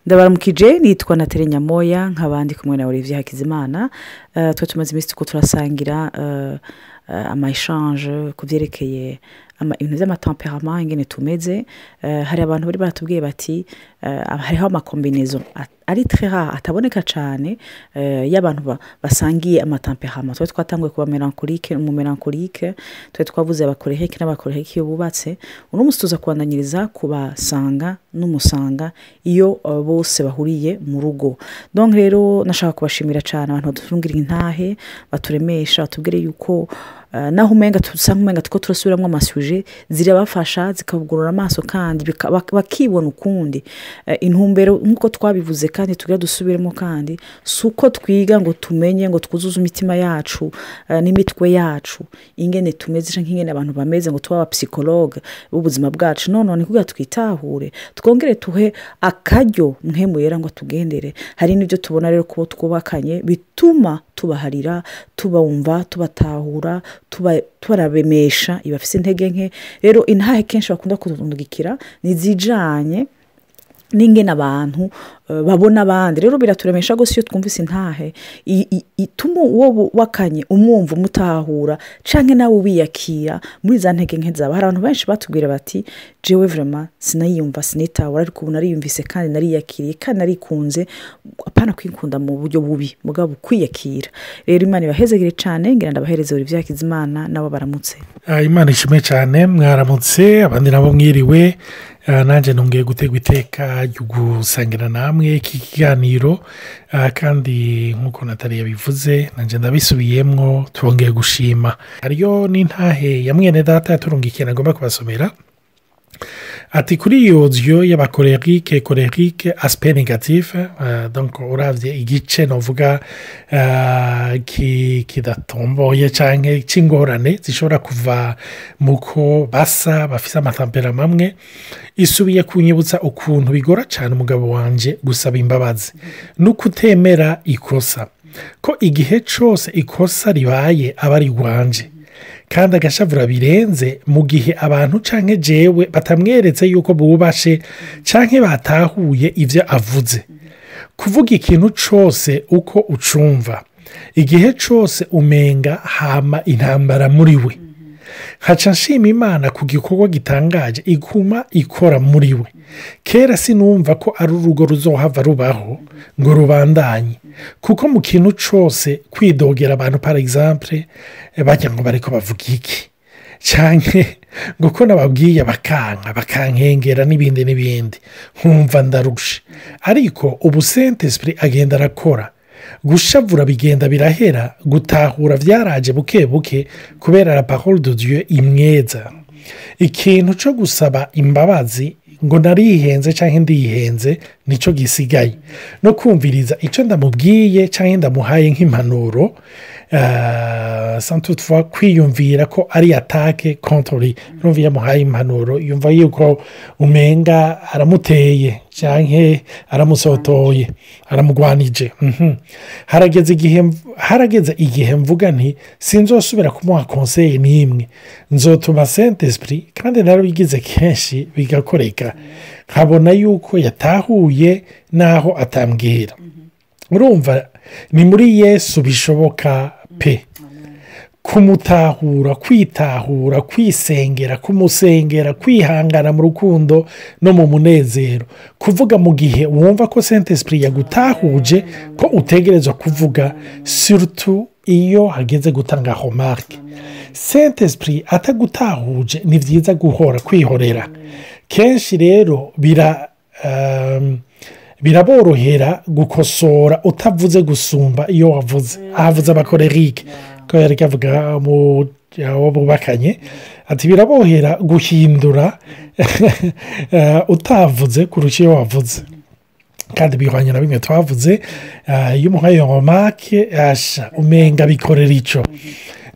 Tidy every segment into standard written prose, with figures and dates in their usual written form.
ndabaramukije nitwa Nathalie Nyamoya nk'abandi kumwe na Olivier Hakizimana twe tumaze iminsi tuko turasangira ama échange kuvyerekeye ibintu vy'amatemperament ingene tumeze hari abantu bari batubwiye bati hariho ama combinaison ari très rare ataboneka cyane y'abantu basangiye amatemperament twe twatanguye kuba melancholique twe twavuze abakoreheke n'abakoreheke bubatse uno mustuza kwandanyiriza kubasanga n'umusanga iyo bose bahuriye mu rugo. Donc rero nashaka kubashimira cyane abantu badufungira intahe baturemesha batubwire yuko naho umenga tusanga umenga tuko turasubiramwe amasuje zirabafasha zikavugurura amaso kandi bakibona ukundi intumbero nkuko twabivuze kandi tugira dusubiremo kandi suko twiga ngo tumenye ngo twuzuze imitima yacu n'imitwe yacu ingene tumeze canke ingene abantu bameze ngo tuba psychologue ubuzima bwacu none kugira twitahure twongere tuhe akaryo mwemuyera ngo tugendere hari n'ibyo tubona rero kubo twubakanye bituma tubaharira tubumva tubatahura tubarabemesha ibafise intege nke rero intahe kenshi bakunda kudundugikira nizijanye n'ingene abantu babona abandi rero biraturemesha gose iyo twumvise intahe ituma uwo wakanye umwumva umutahura canke nawe ubiyakira muri za ntege nke zaba hari abantu benshi batubwira bati jewe vraiment sinayumva sinitahura ariko ubu nariyumvise kandi nariyakiriye kandi narikunze apana kwikunda mu buryo bubi mugabo kwiyakira rero Imana ibahezegere cyane ngira ndabahereze Olivier Hakizimana nabo baramutse Imana ishimwe cyane mwaramutse abandi nabo mwiriwe nanje nongeye gutegwa iteka ryo gusangira namwe iki kiganiro kandi nkuko Nathalie yabivuze nanje ndabisubiyemwo twongeye gushima hariyo n'intahe ya mwene data yaturungikiye nagomba kubasomera ati kuri iyo audio y'abakolerique aspect négatif donc uravye igice novuga kidatomboye canke c'ingorane zishobora kuva muko basa bafise amatemperament amwe isubiye kunyibutsa ukuntu bigora cyane umugabo wanje gusaba imbabazi no kutemera ikosa ko igihe cyose ikosa ribaye abari gwanje kandi agashavura birenze mu gihe abantu canke jewe batamweretse yuko bubashe canke batahuye ivyo avuze kuvuga ikintu cose uko ucumva igihe cose umenga hama intambara muri we haca nshima Imana ku gikorwa gitangaje iguma ikora muri we kera sinumva ko ari urugo ruzohava rubaho ngo rubandanye kuko mu kintu cose kwidogera abantu par exemple bajya ngo bariko bavuga iki canke ngo ko nababwiye bakankengera n'ibindi nkumva ndarushe ariko ubu Saint-Esprit agenda arakora gushavura bigenda birahera gutahura vyaraje buke buke kubera la parole de Dieu imweza ikintu cyo gusaba imbabazi ngo narihenze canke ndihenze nico gisigaye no kumviriza ico ndamubwiye canke ndamuhaye nk'impanuro sans toutefois kwiyumvira ko ari attaque contre rumva yamuhaye impanuro yumva yuko umenga aramuteye canke aramusotoye aramugwanije harageze igihe mvuga nti sinzosubira kumuha conseil n'imwe nzotuma Saint-Esprit kandi narabigize kenshi bigakoreka nkabona yuko yatahuye naho atambwira urumva ni muri Yesu bishoboka pe kumutahura kwitahura kwisengera kumusengera kwihangana mu rukundo no mu munezero kuvuga mu gihe wumva ko Saint-Esprit yagutahuje ko utegerezwa kuvuga surtout iyo hageze gutanga remarque Saint-Esprit atagutahuje ni vyiza guhora kwihorera kenshi rero biraborohera gukosora utavuze gusumba iyo wavuze ahavuze abakolerique ko yari kavuga mu bubakanye ati birabohera guhindura utavuze kurusha iyo wavuze kandi bihwanye na bimwe twavuze iyo umuhaye remarque umenga bikorera ico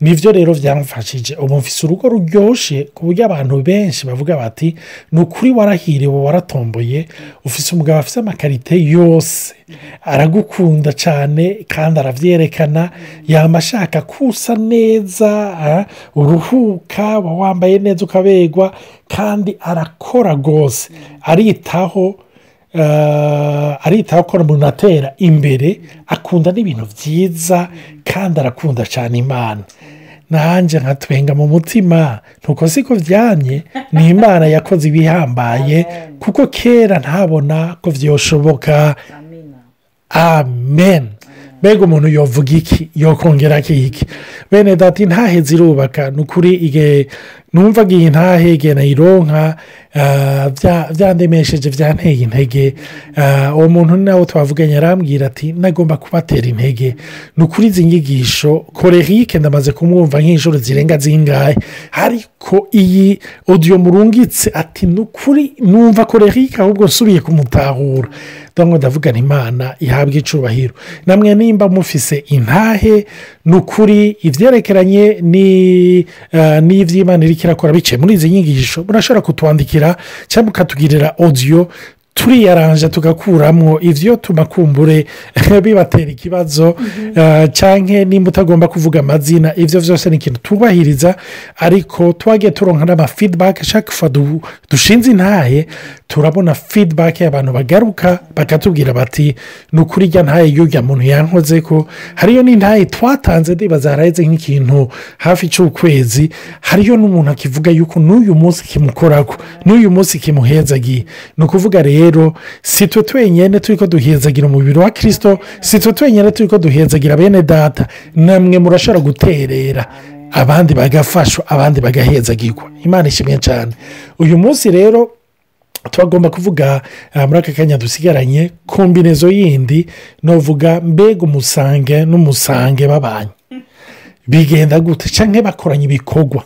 nivyo rero vyamfashije ubu mfise urugo ruryoshe ku buryo abantu benshi bavuga bati nukuri warahiriwe waratomboye ufise umugabo afise amakarite yose aragukunda cyane kandi aravyerekana yamashaka kusa neza uruhuka wambaye neza ukabegwa kandi arakora gose aritaho aritaho ko umuntu atera imbere akunda n'ibintu byiza kandi arakunda cyane imana nanjye nkatwenga mu mutima ntuko siko byamye ni imana yakoze ibihambaye kuko kera ntabona ko byoshoboka amen mbega umuntu yovuga iki yokongera iki bene dati ntahe zirubaka ni ukuri igihe numvaga iyi ntahe igihe nayironka byandemesheje byanteye intege uwo muntu nawe twavuganye arambwira ati nagomba kubatera intege ni ukuri izi nyigisho korerike ndamaze kumwumva nk'inshuro zirenga zingahe ariko iyi odiyo murungitse ati ni ukuri numva korerike ahubwo nsubiye kumutahura ndabona ndavuga imana ihabwa icubahiro namwe nimba mufise intahe ni ukuri ibyerekeranye n'iby'imana iri kirakora biciye muri izi nyigisho murashobora kutwandikira cyangwa mukatugirira odiyo turiyaranja tugakuramo ibyo tumakumbure bibatera ikibazo cyangwa nimba utagomba kuvuga amazina ibyo byose ni ikintu tubahiriza ariko twagiye turonka n'amafidibake ashaka dushinze intahe turabona fidibake y'abantu bagaruka bakatubwira bati ni ukuri ijya ntahe y'ujya muntu yankoze ko hariyo n'intahe twatanze ndibaza haraheze nk'ikintu hafi cy'ukwezi hariyo n'umuntu akivuga yuko n'uyu munsi kimukorako n'uyu munsi kimuhezagiye ni ukuvuga rero si twe twenyine turi ko duhezagira umubiri wa kirisito si twe twenyine turi ko duhezagira bene data namwe murashobora guterera abandi bagafashwa abandi bagahezagirwa imana ishimwe cyane uyu munsi rero tubagomba kuvuga muri aka kanya dusigaranye kombinezo yindi novuga mbega umusange n'umusange babanye bigenda gute cyangwa bakoranye ibikorwa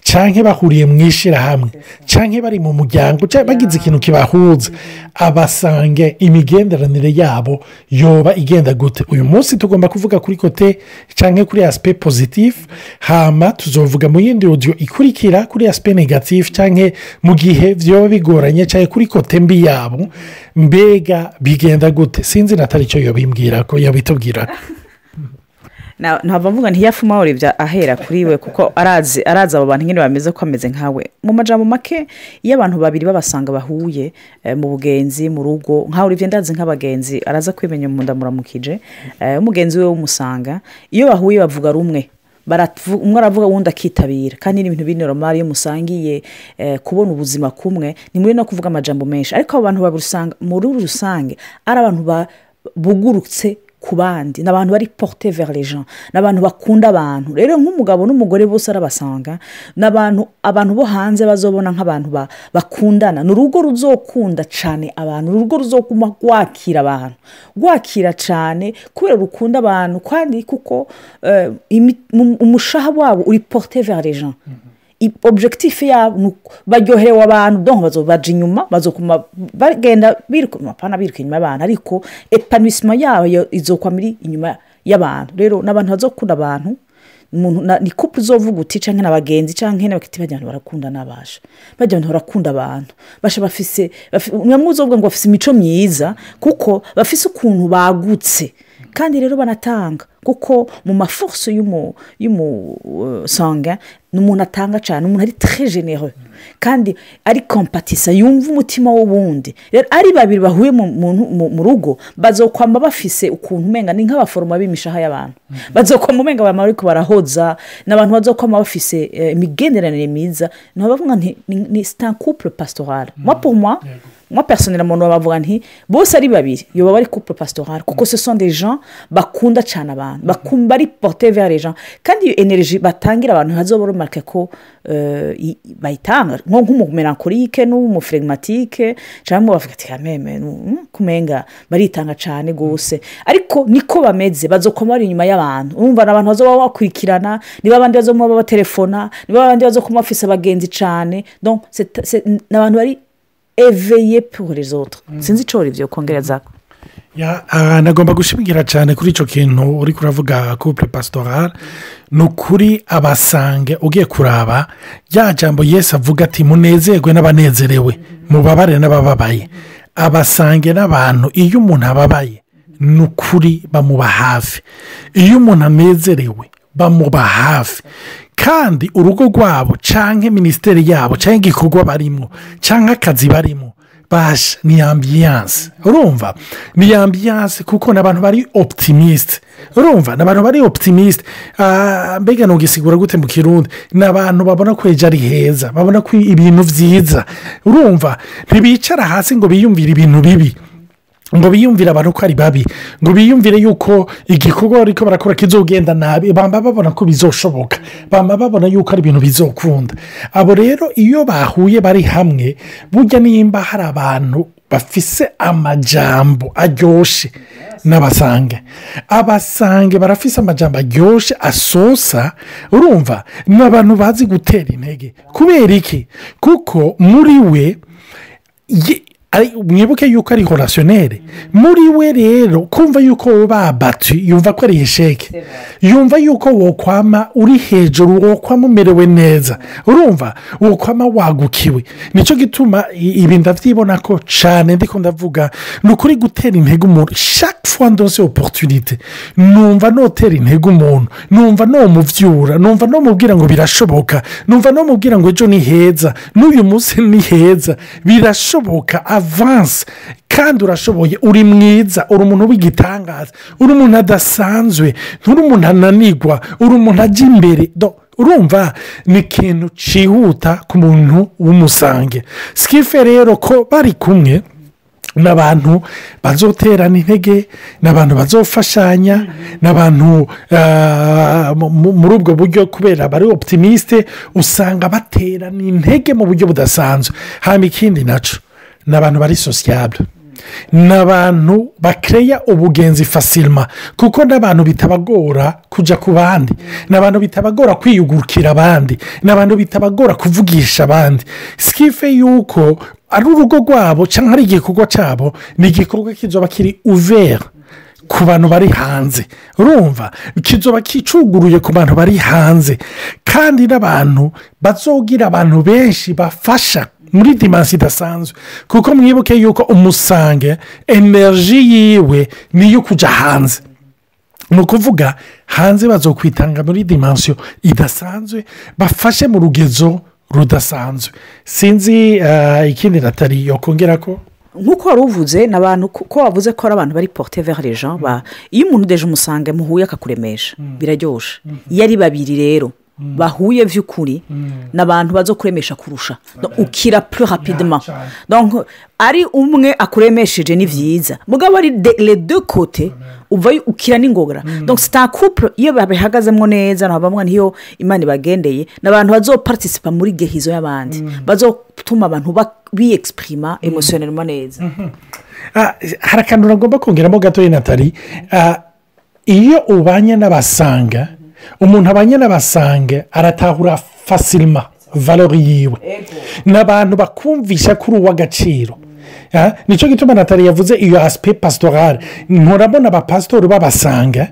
cyangwa bahuriye mu ishyirahamwe cyangwa bari mu muryango cyangwa bagize ikintu kibahuza abasange imigenderanire yabo yoba igenda gute uyu munsi tugomba kuvuga kuri kote cyangwa kuri asipe pozitifu hama tuzovuga mu yindi odiyo ikurikira kuri asipe negatifu cyangwa mu gihe byoba bigoranye cyangwa kuri kote mbi yabo mbega bigenda gute sinzi natari icyo yobimbwira ko yabitubwira ntabwo mvuga ntiyafuma urebye ahera kuri we kuko arazi abo bantu nyine bameze ko ameze nkawe mu majambo make iyo abantu babiri babasanga bahuye mu bugenzi mu rugo nkaho urebye ndazi nk'abagenzi araza kwimenya mu ndamuramukije umugenzi we w'umusanga iyo bahuye bavuga rumwe umwe aravuga uwundi akitabira kandi ni ibintu b'inoromari iyo musangiye kubona ubuzima kumwe ni muri no kuvuga amajambo menshi ariko abo bantu babusanga muri rusange ari abantu bugurutse ku bandi ni abantu bari porte vers les gens ni abantu bakunda abantu rero nk'umugabo n'umugore bose arabasanga ni abantu bo hanze bazobona nk'abantu bakundana ni urugo ruzokunda cyane abantu urugo ruzokuma rwakira abantu rwakira cyane kubera rukunda abantu kandi kuko umushaha wabo uri porte vers les gens objectif yabo baryoherewe abantu donc bazobaja inyuma bazokuma bagenda biruka inyuma y'abantu ariko epanouissement yabo izokwa muri inyuma y'abantu rero n'abantu bazokunda abantu ni couple uzovuga uti canke n'abagenzi canke n'abakiti bajyana barakunda nabasha bajyana barakunda abantu basha bafise uzovuga ngo bafise imico myiza kuko bafise ukuntu bagutse kandi rero banatanga kuko mu maforce y'umusanga ni umuntu atanga cyane umuntu ari très généreux kandi ari compatissa yumva umutima w'ubundi rero ari babiri bahuye mu rugo bazokwamba bafise ukuntu umenga ni nk'abaforoma b'imishaha y'abantu bazokwamba umenga bariko barahoza n'abantu bazokwamba bafise imigenderanire myiza niho bavuga nti ni c'est un couple pastoral pour moi personnellement bavuga nti bose ari babiri yoba bari couple pastoral kuko ce sont des gens bakunda cyane abantu bakumva ari porter vers les gens kandi iyo energie batangira abantu hazobora marke ko bayitanga nk'umumelancholique n'umuflegmatique cyangwa bavuga ati kameme kumenga baritanga cyane gose ariko niko bameze bazokoma ari inyuma y'abantu urumva n'abantu bazoba bakurikirana niba abandi bazoma babatelefona niba abandi bazokoma bafise abagenzi cyane donc c'est n'abantu bari éveillé pour les autres sinzi icyo ribyo kongereza nagomba gushimangira cyane kuri icyo kintu uri kuravuga couple pastoral ni ukuri abasange ugiye kuraba rya jambo Yesu avuga ati munezerwe n'abanezerewe mubabare n'abababaye abasange n'abantu iyo umuntu ababaye ni ukuri bamuba hafi iyo umuntu anezerewe bamuba hafi kandi urugo rwabo cyangwa minisiteri yabo cyangwa igikorwa barimo cyangwa akazi barimo basha ni ambiyanse urumva ni ambiyanse kuko ni abantu bari optimisite urumva ni abantu bari optimisite mbega ntugisigura gute mu kirundi ni abantu babona ko ejo ari heza babona ko ibintu byiza urumva ntibicara hasi ngo biyumvire ibintu bibi ngo biyumvire abantu ko ari babi ngo biyumvire yuko igikorwa bariko barakora kizogenda nabi bamba babona ko bizoshoboka bamba babona yuko ari ibintu bizokunda abo rero iyo bahuye bari hamwe burya nimba hari abantu bafise amajambo aryoshe abasange barafise amajambo aryoshe asosa urumva ni abantu bazi gutera intege kubera iki kuko muri we mwibuke yuko ari horasiyoneri muri we rero kumva yuko babatse yumva ko ari isheke yumva yuko wokwama uri hejuru wokwama umerewe neza urumva wokwama wagukiwe nicyo gituma ibi ndabyibona ko cyane ndiko ndavuga ni ukuri gutera intege umuntu chaque fois ndose opportunité numva notera intege umuntu numva nomuvyura numva nomubwira ngo birashoboka numva nomubwira ngo ejo ni heza n'uyu munsi ni heza birashoboka avanse kandi urashoboye uri mwiza uri umuntu w'igitangaza uri umuntu adasanzwe nturi umuntu ananigwa uri umuntu ajya imbere urumva ni ikintu cyihuta ku muntu w'umusange sikife rero ko bari kumwe n'abantu bazoterana intege n'abantu bazofashanya n'abantu muri ubwo buryo kubera bari optimisite usanga baterana intege mu buryo budasanzwe hanyuma ikindi nacyo ni abantu bari sosiyabure ni abantu bakeya ubugenzi fasilima kuko n'abantu bitabagora kujya ku bandi ni abantu bitabagora kwiyugurukira abandi ni abantu bitabagora kuvugisha abandi sikife yuko ari urugo rwabo cyangwa ari igikorwa cyabo ni igikorwa kizoba kiri uvera ku bantu bari hanze urumva kizoba kicuguruye ku bantu bari hanze kandi n'abantu bazogira abantu benshi bafasha muri dimansi idasanzwe kuko mwibuke yuko umusange energy yiwe niyo kujya hanze ni ukuvuga hanze bazokwitanga muri dimansiyo idasanzwe bafashe mu rugezo rudasanzwe sinzi ikindi natari yokongera ko nk'uko wari uvuze ni abantu ko wavuze ko ari abantu bari porute vers les gens iyo umuntu udeje umusange muhuye akakuremesha biraryoshye iyo ari babiri rero bahuye by'ukuri ni abantu bazo kuremesha kurusha ukira plus rapidement donc ari umwe akuremesheje ni byiza mugabo ari les deux côtés uvayo ukira n'ingogora donc c'est un couple iyo babihagazemo neza ntabamwe niyo imana ibagendeye n'abantu bazo participa muri gehizo y'abandi bazo tuma abantu bi-exprima émotionnellement neza hari akantu nagomba kongeramo gato y'inatari iyo ubanye n'abasanga umuntu abanye n'abasange aratahura fasilima valori yiwe n'abantu bakumvisha kuri uw'agaciro nicyo gituma natali yavuze iyo asipe pasitorale nturabona abapasitori b'abasanga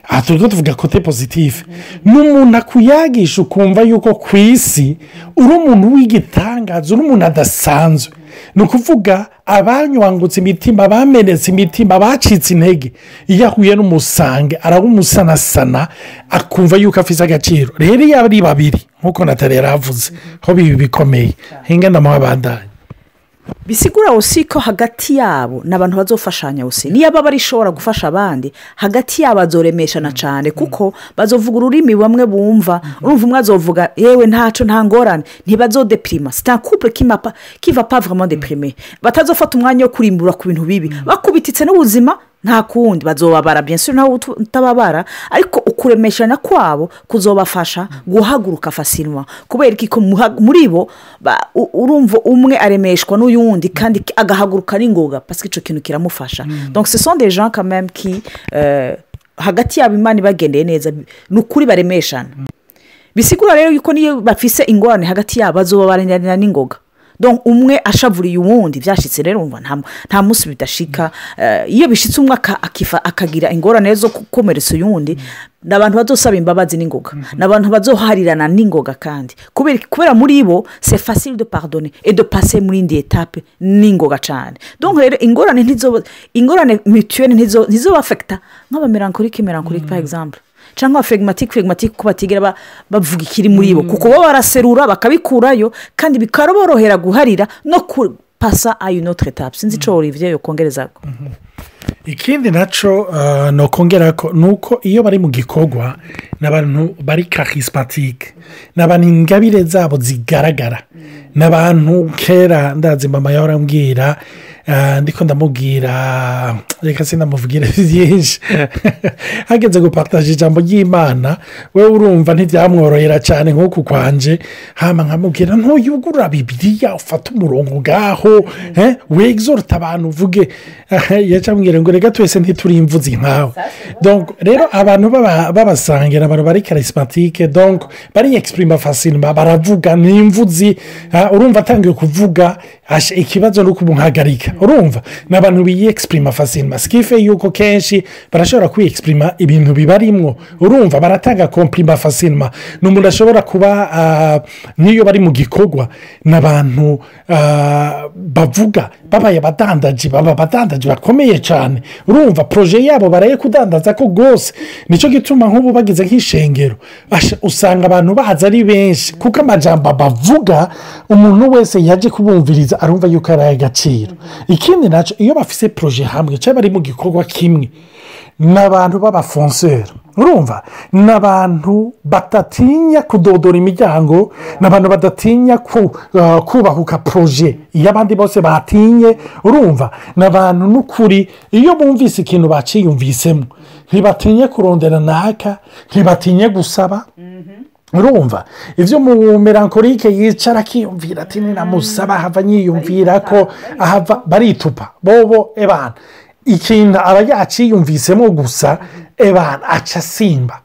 aha turi tuvuga kote pozitifu ni umuntu akuyagisha ukumva yuko ku isi uri umuntu w'igitangaza uri umuntu adasanzwe ni ukuvuga abanyuwangutse imitima bamenetse imitima bacitse intege iyo ahuye n'umusange aramusanasana akumva yuko afite agaciro rero iyo ari babiri nk'uko natali yaravuze ho bibi bikomeye hingana mu babandanya bisigura usi ko hagati yabo n'abantu bazofashanya usi niyo baba barishobora gufasha abandi hagati yabo bazoremeshana cyane kuko bazovuga ururimi bamwe bumva urumva umwe azovuga yewe ntaco nta ngorane ntibazodepirima c'est un couple qui va pas vraiment déprimer batazofata umwanya wo kurimbura ku bintu bibi bakubititse n'ubuzima nta kundi bazobabara bien sûr nawe utababara ariko ukuremeshana kwabo kuzobafasha guhaguruka fasilima kubera ko muri bo urumva umwe aremeshwa n'uyundi kandi agahaguruka n'ingoga parce que ico kintu kiramufasha donc ce sont des gens quand même qui hagati yabo imana bagendeye neza n'ukuri baremeshana bisigura rero yuko niyo bafise ingorane hagati yabo bazobabaranira n'ingoga donc umwe ashavuriye uwundi byashitse rero umva nta munsi bidashika iyo bishitse umwe akagira ingorane zo gukomeretsa uyundi n'abantu bazosaba imbabazi n'ingoga n'abantu bazoharirana n'ingoga kandi kubera muri bo c'est facile de pardonner et de passer muri indi étape n'ingoga cyane donc rero ingorane mutuelle ntizo affecta nk'abamelancholique par exemple cyangwa phlegmatique ko batigera bavuga ikiri muri bo kuko bo baraserura bakabikurayo kandi bikaraborohera guharira no passa à une autre étape sinzi ico Olivier yokongerezako. ikindi naco no kongerako nuko iyo bari mu gikorwa n'abantu bari charismatique n'abantu ingabire zabo zigaragara n'abantu kera ndazi mama yarambwira ndiko ndamubwira reka sinamuvugira byinshi hageze gupartager ijambo ry'Imana we urumva ntibyamworohera cyane nk'uko kwanje hama nkamubwira ntuyugura Bibiliya ufata umurongo gaho we exhorta abantu uvuge yacambwira ngo rega twese ntituri imvuzi nkawe donc rero abantu babasangira abantu bari charismatique donc bari exprime facilement baravuga n'imvuzi urumva atangiye kuvuga ikibazo no kumuhagarika urumva n'abantu biyi exprime facilement skife yuko kenshi barashobora kwi-exprima ibintu bibarimwo urumva baratanga compliment facilement n'umuntu ashobora kuba niyo bari mu gikorwa n'abantu bavuga babaye abadandaji bakomeye cyane urumva projet yabo baraye kudandaza ko gose nico gituma nk'ubu bagize nk'ishengero usanga abantu baza ari benshi kuko amajambo bavuga umuntu wese yaje kubumviriza arumva yuko ari agaciro. Ikindi naco iyo bafise projet hamwe cyangwa bari mu gikorwa kimwe n'abantu b'abafonseur urumva n'abantu batatinya kudodora imiryango n'abantu badatinya kubahuka projet iyo abandi bose batinye urumva n'abantu n'ukuri iyo bumvise ikintu baciyumvisemo ntibatinye kurondera naka ntibatinye gusaba urumva ivyo mu melancholique yicara kiyumvira ati ninamusaba hava nyiyumvira ko ahava baritupa bobo ebana ikintu aba yaciyumvisemo gusa ebana aca simba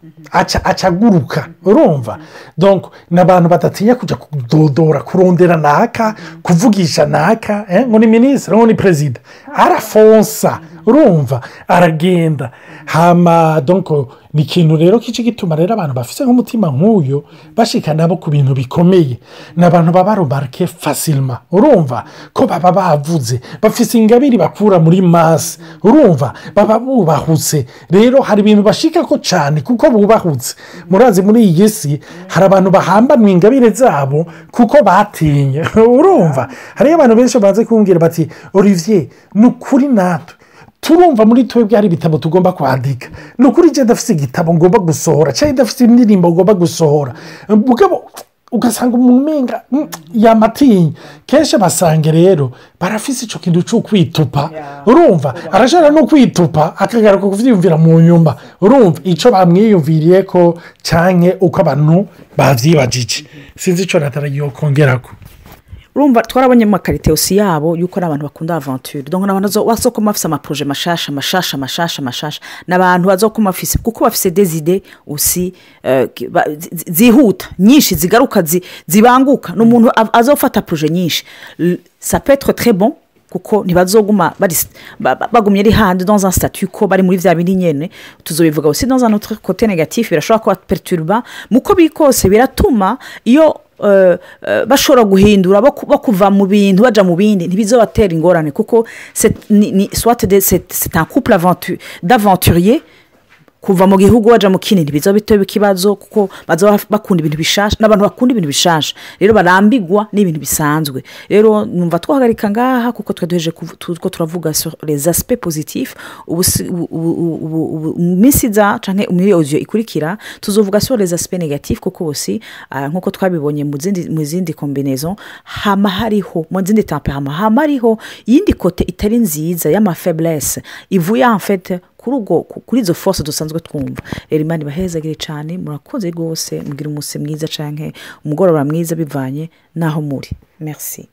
aca guruka urumva donc n'abantu badatinya kuja kudodora kurondera naka kuvugisha naka ngo ni ministre ngo ni president arafonsa urumva aragenda hama donc ni ikintu rero kici gituma rero abantu bafise nk'umutima nk'uyo bashika nabo ku bintu bikomeye n'abantu baba remarquer facilement urumva ko baba bavuze bafise ingabiri bakura muri masse urumva baba bubahutse rero hari ibintu bashika ko cyane kuko bubahutse murazi muri iyi si hari abantu bahambanwa ingabire zabo kuko batinye urumva hari abantu benshi baze kumbwira bati Olivier nukuri natwe turumva muri twebwe hari ibitabo tugomba kwandika nukuri je ndafise igitabo ngomba gusohora cyangwa ndafise indirimbo ngomba gusohora mugabo ugasanga umumenga yamatinya kenshi basange rero barafise ico kintu cyo kwitupa urumva arashara no kwitupa akagaruka kuvyumvira mu nyumba urumva ico bamwiyumviriye ko canke uko abantu bavyibajije sinzi ico nataragiye kongerako urumva twarabonye mu karite osi yabo yuko n'abantu bakunda aventure donc n'abantu bazokoma bafise ama projet mashasha n'abantu bazokoma bafise kuko bafise des idées aussi zihuta nyinshi zigaruka zibanguka n'umuntu azofata projet nyinshi ça peut être très bon kuko ntibazoguma bagumye ari handi dans un statut ko bari muri vya bindi nyene tuzobivuga aussi dans un autre côté négatif birashobora kuba perturba muko bikose biratuma iyo bashobora guhindura bakuva mu bintu baja mu bindi ntibizobatera ingorane kuko c'est un couple d'aventuriers kuva mu gihugu waja mu kindi ntibizobitoye ikibazo kuko bazoba bakunda ibintu bishasha n'abantu bakunda ibintu bishasha rero barambigwa n'ibintu bisanzwe rero numva twahagarika ngaha kuko twaduheje ko turavuga sur les aspects positifs misiza canke umuyobozi ikurikira tuzovuga sur les aspects négatifs kuko aussi nkuko twabibonye mu zindi combinaison hama hariho mu zindi tempérament hama hariho yindi kote itari nziza y'ama faiblesse ivuye en fait kuri izo force dusanzwe twumva rero Imana ibahezagire cyane murakoze rwose mugira umunsi mwiza canke umugoroba mwiza bivanye naho muri merci.